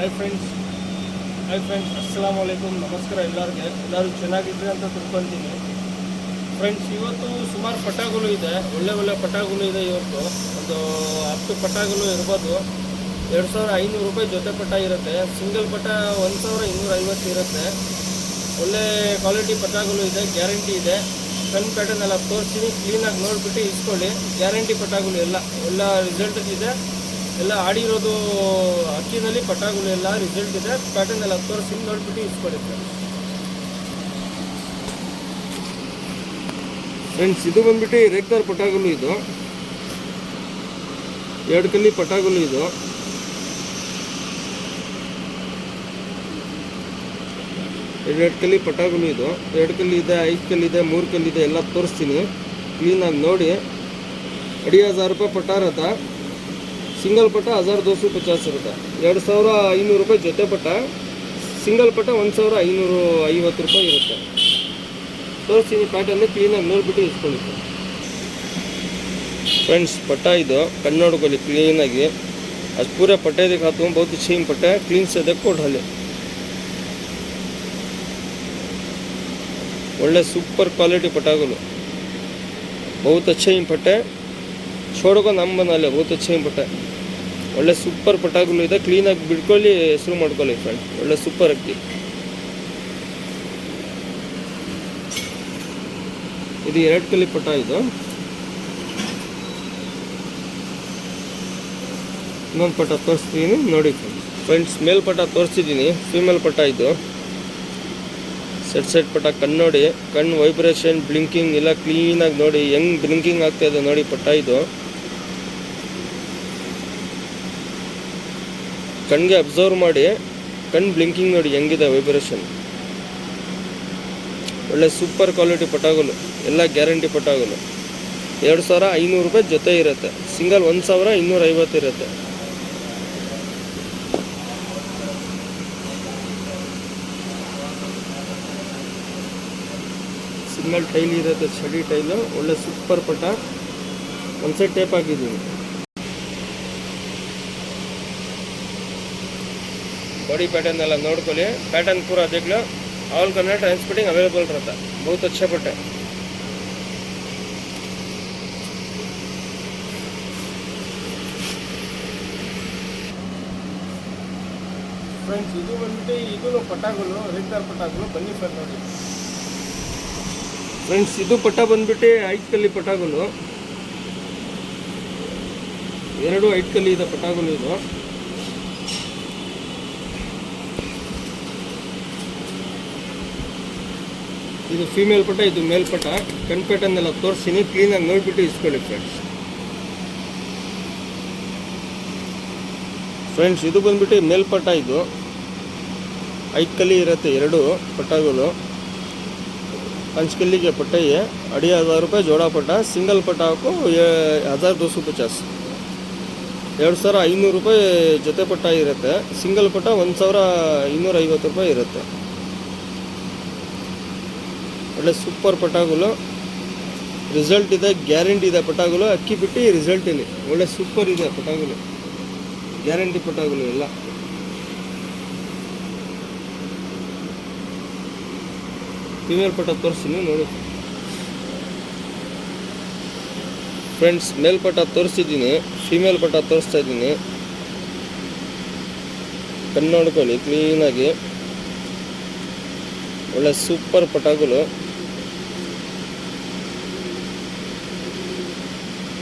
Hi friends ಅಸ್ಸಲಾಮು ಅಲೈಕುಮ್. ನಮಸ್ಕಾರ ಎಲ್ಲರೂ ಚೆನ್ನಾಗಿದ್ರಿ ಅಂತ ತಿಳ್ಕೊತೀನಿ. ಫ್ರೆಂಡ್ಸ್, ಇವತ್ತು ಸುಮಾರು ಪಟಾಗಳು ಇದೆ, ಒಳ್ಳೆ ಪಟಾಗಳು ಇದೆ. ಇವತ್ತು ಒಂದು 10 ಪಟಾಗಳು ಇರ್ಬೋದು. 2500 ರೂಪಾಯಿ ಜೊತೆ ಪಟ ಇರುತ್ತೆ. ಸಿಂಗಲ್ ಪಟ 1250 ಇರುತ್ತೆ. ಒಳ್ಳೆ ಕ್ವಾಲಿಟಿ ಪಟಾಗಳು ಇದೆ, ಗ್ಯಾರಂಟಿ ಇದೆ. ಕಣ್ ಪ್ಯಾಟರ್ನ್ ಎಲ್ಲ ತೋರಿಸ್ತೀನಿ, ಕ್ಲೀನಾಗಿ ನೋಡಿಬಿಟ್ಟು ಇಸ್ಕೊಳ್ಳಿ. ಗ್ಯಾರಂಟಿ ಪಟಾಗಳು ಎಲ್ಲ ರಿಸಲ್ಟ್ ಇದೆ. ಎಲ್ಲ ಆಡಿರೋದು ಅಕ್ಕಿನಲ್ಲಿ ಪಟಾಗಳು ಎಲ್ಲ ರಿಸಲ್ಟ್ ಇದೆ. ಪ್ಯಾಟರ್ನ್ ಎಲ್ಲ ತೋರಿಸಿ ನೋಡ್ಬಿಟ್ಟು ಇಸ್ಕೊಳ್ಳಿ ಫ್ರೆಂಡ್ಸ್. ಇದು ಬಂದ್ಬಿಟ್ಟು ರೇಗ್ದಾರ್ ಪಟಾಗಳು. ಇದು 2 ಕಲ್ಲಿ ಪಟಾಗಳು. ಇದು ಎರಡು ಕಲ್ಲಿ ಪಟಾಗಳು. ಇದು 2 ಕಲ್ಲಿ ಇದೆ, 5 ಕಲ್ಲಿ ಇದೆ, 3 ಕಲ್ಲಿ ಇದೆ. ಎಲ್ಲ ತೋರಿಸ್ತೀನಿ, ಕ್ಲೀನಾಗಿ ನೋಡಿ. 1000 ರೂಪಾಯಿ ಪಟ ಇರುತ್ತೆ. ಸಿಂಗಲ್ ಪಟ 1250 ಇರುತ್ತೆ. 2500 ರೂಪಾಯಿ ಜೊತೆ ಪಟ. ಸಿಂಗಲ್ ಪಟ 1550 ರೂಪಾಯಿ ಇರುತ್ತೆ. ತೋರಿಸ್ತೀನಿ, ಪ್ಯಾಟರ್ನ್ ಕ್ಲೀನಾಗಿ ನೋಡಿಬಿಟ್ಟು ಇಸ್ಕೊಳ್ಳಿ ಫ್ರೆಂಡ್ಸ್. ಪಟ ಇದು ಕನ್ನಡದಲ್ಲಿ ಕ್ಲೀನಾಗಿ आज पूरा पटे दिखाता हूँ. बहुत अच्छी पटे क्लीन से देखो ढाले. ಒಳ್ಳೆ ಸೂಪರ್ ಕ್ವಾಲಿಟಿ ಪಟಾಗಳು, बहुत अच्छे ही पटे. छोड़को ನಮ್ಮ ಬನಲ್ಲ, बहुत अच्छे ही पटे. ಒಳ್ಳೆ ಸೂಪರ್ ಪಟಾಗಳು ಇದೆ. ಕ್ಲೀನಾಗಿ ಬಿಡ್ಕೊಳ್ಳಿ, ಹೆಸರು ಮಾಡ್ಕೊಳ್ಳಿ ಫ್ರೆಂಡ್. ಒಳ್ಳೆ ಸೂಪರ್ ಅಕ್ಕಿ ಇದು. 2 ಕಲ್ಲಿ ಪಟ ಇದು. ಇನ್ನೊಂದು ಪಟ ತೋರಿಸ್ತೀನಿ ನೋಡಿ ಫ್ರೆಂಡ್ಸ್. ಮೇಲ್ಪಟ ತೋರಿಸಿದ್ದೀನಿ, ಫೀಮೇಲ್ ಪಟ ಇದು. ಸೆಟ್ ಪಟ ಕಣ್ಣು ಕಣ್ಣು ವೈಬ್ರೇಷನ್, ಬ್ಲಿಂಕಿಂಗ್ ಎಲ್ಲ ಕ್ಲೀನಾಗಿ ನೋಡಿ. ಹೆಂಗ್ ಬ್ಲಿಂಕಿಂಗ್ ಆಗ್ತಾ ಇದೆ ನೋಡಿ ಪಟ ಇದು. ಕಣ್ಣಿಗೆ ಅಬ್ಸರ್ವ್ ಮಾಡಿ, ಕಣ್ಣು ಬ್ಲಿಂಕಿಂಗ್ ನೋಡಿ ಹೆಂಗಿದೆ ವೈಬ್ರೇಷನ್. ಒಳ್ಳೆ ಸೂಪರ್ ಕ್ವಾಲಿಟಿ ಪಟಾಗಳು, ಎಲ್ಲ ಗ್ಯಾರಂಟಿ ಪಟಾಗಳು. 2500 ರೂಪಾಯಿ ಜೊತೆ ಇರುತ್ತೆ. ಸಿಂಗಲ್ 1250 ಇರುತ್ತೆ. ಸಿಂಗಲ್ ಟೈಲ್ ಇರುತ್ತೆ, ಚಡಿ ಟೈಲು. ಒಳ್ಳೆ ಸೂಪರ್ ಪಟ. ಒಂದು ಸೈಡ್ ಟೇಪ್ ಹಾಕಿದ್ದೀನಿ. बॉडी पैटर्न ಎಲ್ಲ ನೋಡ್ಕೊಳ್ಳಿ. ಪ್ಯಾಟರ್ನ್ पूरा देख लो. ऑल कलर ट्रांसपोर्टिंग अवेलेबल रहता है. बहुत अच्छा पट्टा है ಫ್ರೆಂಡ್ಸ್. ಇದು ಬಂದ್ಬಿಟ್ಟು ಇದು ಪಟಾಗಳು, ರೇಗ್ದಾರ್ ಪಟಾಗಳು. ಬನ್ನಿ ಸರ್ ನೋಡಿ ಫ್ರೆಂಡ್ಸ್. ಇದು ಪಟ ಬಂದ್ಬಿಟ್ಟು 5 ಕಲ್ಲಿ ಪಟಾಗಳು. 2 5 ಕಲ್ಲಿ ಇದೆ ಪಟಾಗಳು. ಇದು ಇದು ಫೀಮೇಲ್ ಪಟ, ಇದು ಮೇಲ್ ಪಟ. ಕಣ್ ಪ್ಯಾಟರ್ನ್ ಎಲ್ಲ ತೋರಿಸ್ತೀನಿ, ಕ್ಲೀನಾಗಿ ನೋಡಿಬಿಟ್ಟು ಇಸ್ಕೊಳ್ಳಿ ಫ್ರೆಂಡ್ಸ್. ಇದು ಬಂದ್ಬಿಟ್ಟು ಮೇಲ್ ಪಟ. ಇದು 5 ಕಲ್ಲಿ ಇರುತ್ತೆ. 2 ಪಟಗಳು 5 ಕಲ್ಲಿಗೆ ಪಟ್ಟೆ. 2500 ರೂಪಾಯಿ ಜೋಡ ಪಟ. ಸಿಂಗಲ್ ಪಟ ಹಾಕು 1250. 2500 ರೂಪಾಯಿ ಜೊತೆ ಪಟ ಇರುತ್ತೆ. ಸಿಂಗಲ್ ಪಟ 1250 ರೂಪಾಯಿ ಇರುತ್ತೆ. ಒಳ್ಳೆ ಸೂಪರ್ ಪಟಾಗಳು, ರಿಸಲ್ಟ್ ಇದೆ, ಗ್ಯಾರಂಟಿ ಇದೆ ಪಟಾಗಳು. ಅಕ್ಕಿ ಬಿಟ್ಟು ರಿಸಲ್ಟ್ ಇಲ್ಲಿ ಒಳ್ಳೆ ಸೂಪರ್ ಇದೆ ಪಟಾಗಳು, ಗ್ಯಾರಂಟಿ ಪಟಾಗಳು ಎಲ್ಲ. ಫೀಮೇಲ್ ಪಟ ತೋರಿಸ್ತೀನಿ ನೋಡಿ ಫ್ರೆಂಡ್ಸ್. ಮೇಲ್ಪಟ ತೋರಿಸಿದ್ದೀನಿ, ಫೀಮೇಲ್ ಪಟ ತೋರಿಸ್ತಾ ಇದ್ದೀನಿ. ಕಣ್ಣು ನೋಡ್ಕೊಳ್ಳಿ ಕ್ಲೀನಾಗಿ. ಒಳ್ಳೆ ಸೂಪರ್ ಪಟಾಗಳು,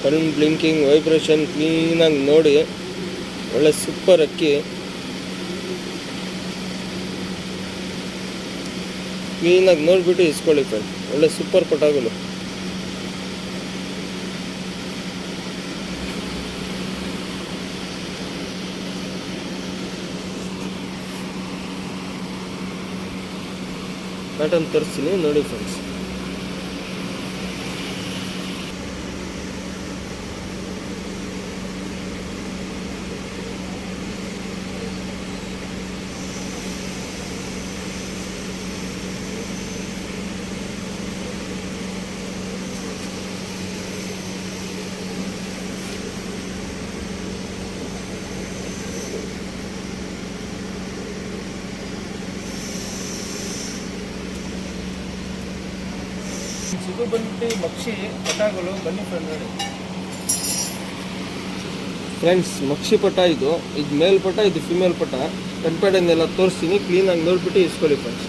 ಕಣ್ಣು ಬ್ಲಿಂಕಿಂಗ್, ವೈಬ್ರೇಷನ್ ಕ್ಲೀನಾಗಿ ನೋಡಿ. ಒಳ್ಳೆ ಸೂಪರ್ ಅಕ್ಕಿ, ಕ್ಲೀನಾಗಿ ನೋಡಿಬಿಟ್ಟು ಇಸ್ಕೊಳ್ಳಿ ಫ್ರೆಂಡ್. ಒಳ್ಳೆ ಸೂಪರ್ ಪಟಾಗಳು. ಪ್ಯಾಟರ್ನ್ ತೋರಿಸ್ತೀನಿ ನೋಡಿ ಫ್ರೆಂಡ್ಸ್. ಫ್ರೆಂಡ್ಸ್ ಇದು ಬಂದ್ಬಿಟ್ಟು ಮಕ್ಷಿ ಪಟಾಗಳು, ಬನ್ನಿ ಫ್ರೆಂಡ್ ನೋಡಿ ಫ್ರೆಂಡ್ಸ್. ಮಕ್ಷಿ ಪಟ ಇದು ಮೇಲ್ ಪಟ, ಇದು ಫಿಮೇಲ್ ಪಟ. ಕಣ್ಪೇಡನ್ನೆಲ್ಲ ತೋರಿಸ್ತೀನಿ, ಕ್ಲೀನಾಗಿ ನೋಡ್ಬಿಟ್ಟು ಇಸ್ಕೊಳ್ಳಿ ಫ್ರೆಂಡ್ಸ್.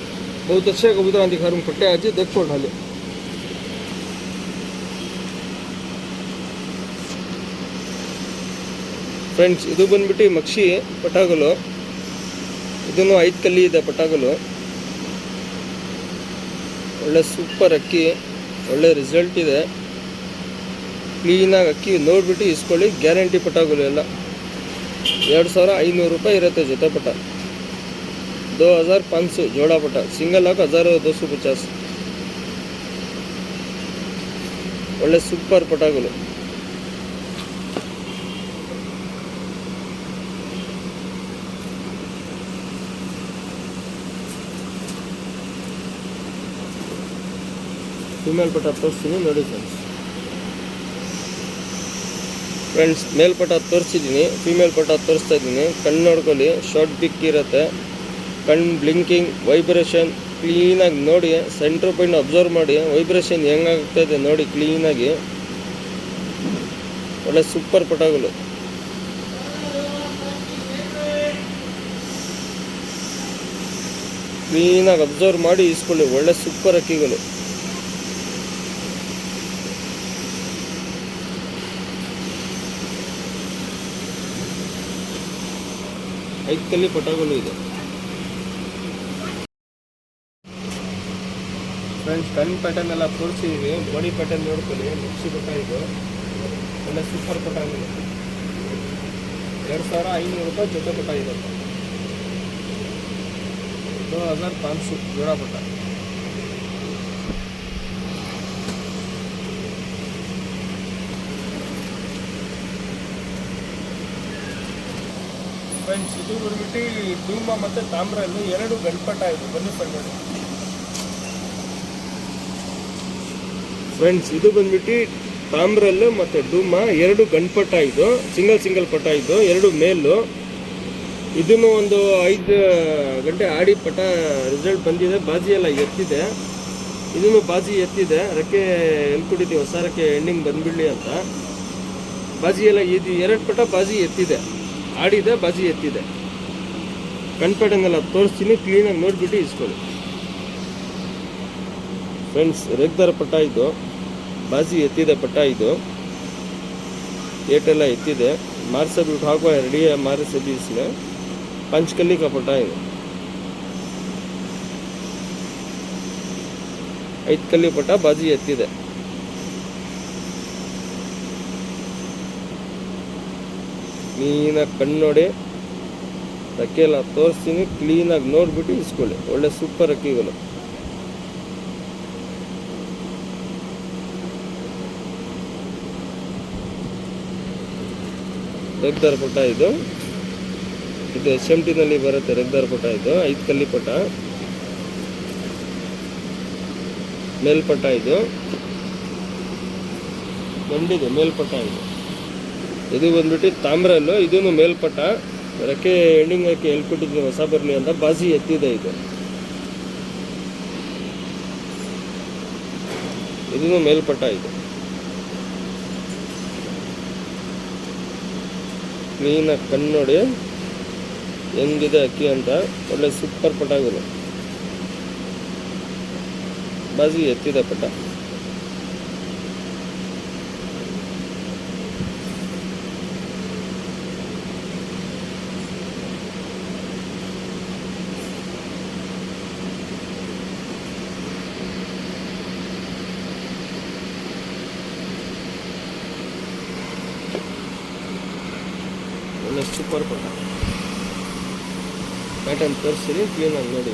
बहुत अच्छे कबूतर आंधी घर में पट्टे आज देखो ढाले ಫ್ರೆಂಡ್ಸ್. ಇದು ಬಂದ್ಬಿಟ್ಟು ಮಕ್ಷಿ ಪಟಾಗಳು. ಇದನ್ನು 5 ಕಲ್ಲಿ ಇದೆ ಪಟಾಗಳು. ಒಳ್ಳೆ ಸೂಪರ್ ಅಕ್ಕಿ, ಒಳ್ಳೆ ರಿಸಲ್ಟ್ ಇದೆ. ಕ್ಲೀನಾಗಿ ಅಕ್ಕಿ ನೋಡ್ಬಿಟ್ಟು ಇಸ್ಕೊಳ್ಳಿ, ಗ್ಯಾರಂಟಿ ಪಟಾಗಳು ಎಲ್ಲ. 2500 ರೂಪಾಯಿ ಇರುತ್ತೆ ಜೊತೆ ಪಟ. 2500 जोड़ा पटा, सिंगल आक 1250. ಒಳ್ಳೆ ಸೂಪರ್ ಪಟಾಗಳು. ಫಿಮೇಲ್ ಪಟ ತೋರಿಸ್ತೀನಿ ನೋಡಿ ಫ್ರೆಂಡ್ಸ್. ಮೇಲ್ ಪಟ ತೋರಿಸಿದ್ದೀನಿ, ಫಿಮೇಲ್ ಪಟ ತೋರಿಸ್ತಾ ಇದ್ದೀನಿ. ಕಣ್ಣು ನೋಡ್ಕೊಳ್ಳಿ, ಶಾರ್ಟ್ ಬಿಕ್ ಇರುತ್ತೆ. ಕಣ್ಣು ಬ್ಲಿಂಕಿಂಗ್, ವೈಬ್ರೇಷನ್ ಕ್ಲೀನಾಗಿ ನೋಡಿ. ಸೆಂಟ್ರ್ ಪಾಯಿಂಟ್ ಅಬ್ಸರ್ವ್ ಮಾಡಿ, ವೈಬ್ರೇಷನ್ ಹೆಂಗಾಗ್ತಾಯಿದೆ ನೋಡಿ ಕ್ಲೀನಾಗಿ. ಒಳ್ಳೆ ಸೂಪರ್ ಪಟಾಗಳು. ಕ್ಲೀನಾಗಿ ಅಬ್ಸರ್ವ್ ಮಾಡಿ ಇಸ್ಕೊಳ್ಳಿ, ಒಳ್ಳೆ ಸೂಪರ್ ಅಕ್ಕಿಗಳು. ಐದು ಕಲ್ಲಿ ಪಟಾಗಳು ಇದೆ ಫ್ರೆಂಡ್ಸ್. ಕಣ್ಣು ಪ್ಯಾಟರ್ನ್ ಎಲ್ಲ ತೋರಿಸಿದ್ದೀವಿ, ಬಾಡಿ ಪ್ಯಾಟರ್ನ್ ನೋಡ್ಕೊಳ್ಳಿ. ಮಕ್ಷಿ ಪಟ ಇದು ಒಳ್ಳೆ ಸೂಪರ್ ಪಟ ಆಗಿದೆ. 2500 ರೂಪಾಯಿ ಜೊತೆ ಪಟ ಇದೆ. 2500 ಜೋड़ा ಪಟ. ಫ್ರೆಂಡ್ಸ್ ಇದು ಬಂದ್ಬಿಟ್ಟು ಡೂಮ ಮತ್ತು ತಾಮ್ರಲ್ಲೂ 2 ಗಂಟಪಟ ಇದು. ಬನ್ನಿ ಫ್ರೆಂಡ್ ನೋಡಿ ಫ್ರೆಂಡ್ಸ್. ಇದು ಬಂದ್ಬಿಟ್ಟು ತಾಮ್ರಲ್ಲು ಮತ್ತು ಡೂಮ 2 ಗಂಟಪಟ ಇದು. ಸಿಂಗಲ್ ಪಟ ಇದು, 2 ಮೇಲು. ಇದನ್ನು ಒಂದು 5 ಗಂಟೆ ಆಡಿ ಪಟ ರಿಸಲ್ಟ್ ಬಂದಿದೆ. ಬಾಜಿ ಎಲ್ಲ ಎತ್ತಿದೆ, ಇದನ್ನು ಬಾಜಿ ಎತ್ತಿದೆ. ರೆಕ್ಕೆ ಎಲ್ಲಿ ಕುಡಿತೀವಿ, ಹೊಸ ರೆಕ್ಕೆ ಎಂಡಿಂಗ್ ಬಂದ್ಬಿಡಲಿ ಅಂತ. ಬಾಜಿ ಎಲ್ಲ ಇದು 2 ಪಟ ಬಾಜಿ ಎತ್ತಿದೆ, ಆಡಿದೆ, ಬಾಜಿ ಎತ್ತಿದೆ. ಕಣ್ಪೇಟನ್ನೆಲ್ಲ ತೋರಿಸ್ತೀನಿ, ಕ್ಲೀನಾಗಿ ನೋಡಿಬಿಟ್ಟು ಇಸ್ಕೊಳ್ಳಿ ಫ್ರೆಂಡ್ಸ್. ರೆಗ್ದಾರ ಪಟ ಇದು, ಬಾಜಿ ಎತ್ತಿದೆ ಪಟ ಇದು. ಏಟೆಲ್ಲ ಎತ್ತಿದೆ. मार से भी उठा को रेडी है हमारे से भी इसमें 5 कली का पटा है 5 कली पटा बाजी ಎತ್ತಿದೆ ಕ್ಲೀನಾಗಿ ಕಣ್ಣು ನೋಡಿ ಅಕ್ಕಿ ಎಲ್ಲ ತೋರಿಸ್ತೀನಿ ಕ್ಲೀನಾಗಿ ನೋಡ್ಬಿಟ್ಟು ಇಸ್ಕೊಳ್ಳಿ ಒಳ್ಳೆ ಸೂಪರ್ ಅಕ್ಕಿಗಳು ರೆಗ್ದಾರ್ ಪಟ ಇದು SMT ನಲ್ಲಿ ಬರುತ್ತೆ ರೆಗ್ದಾರ್ ಪಟ ಇದು 5 ಕಲ್ಲಿ ಪಟ ಮೇಲ್ಪಟ ಇದು ಮಂಡಿದೆ ಮೇಲ್ಪಟ ಇದು ಬಂದ್ಬಿಟ್ಟು ತಾಮ್ರಲ್ಲು ಇದನ್ನು ಮೇಲ್ಪಟ ರೆಕ್ಕೆ ಎಂಡಿಂಗ್ ಹಾಕಿ ಎಲ್ಲಿ ಕೊಟ್ಟಿದ್ವಿ ಹೊಸ ಬರಲಿ ಅಂತ ಬಾಜಿ ಎತ್ತಿದೆ ಇದನ್ನು ಮೇಲ್ಪಟ ಇದು ಕ್ಲೀನಾಗಿ ಕಣ್ಣು ನೋಡಿ ಹೆಂಗಿದೆ ಅಕ್ಕಿ ಅಂತ ಒಳ್ಳೆ ಸೂಪರ್ ಪಟಗಳು ಬಾಜಿ ಎತ್ತಿದೆ ಪಟ ಒಳ್ಳೆ ಸೂಪರ್ ಪಟ ಪ್ಯಾಟರ್ನ್ ತೋರಿಸ್ತೀನಿ ಕ್ಲೀನಾಗಿ ನೋಡಿ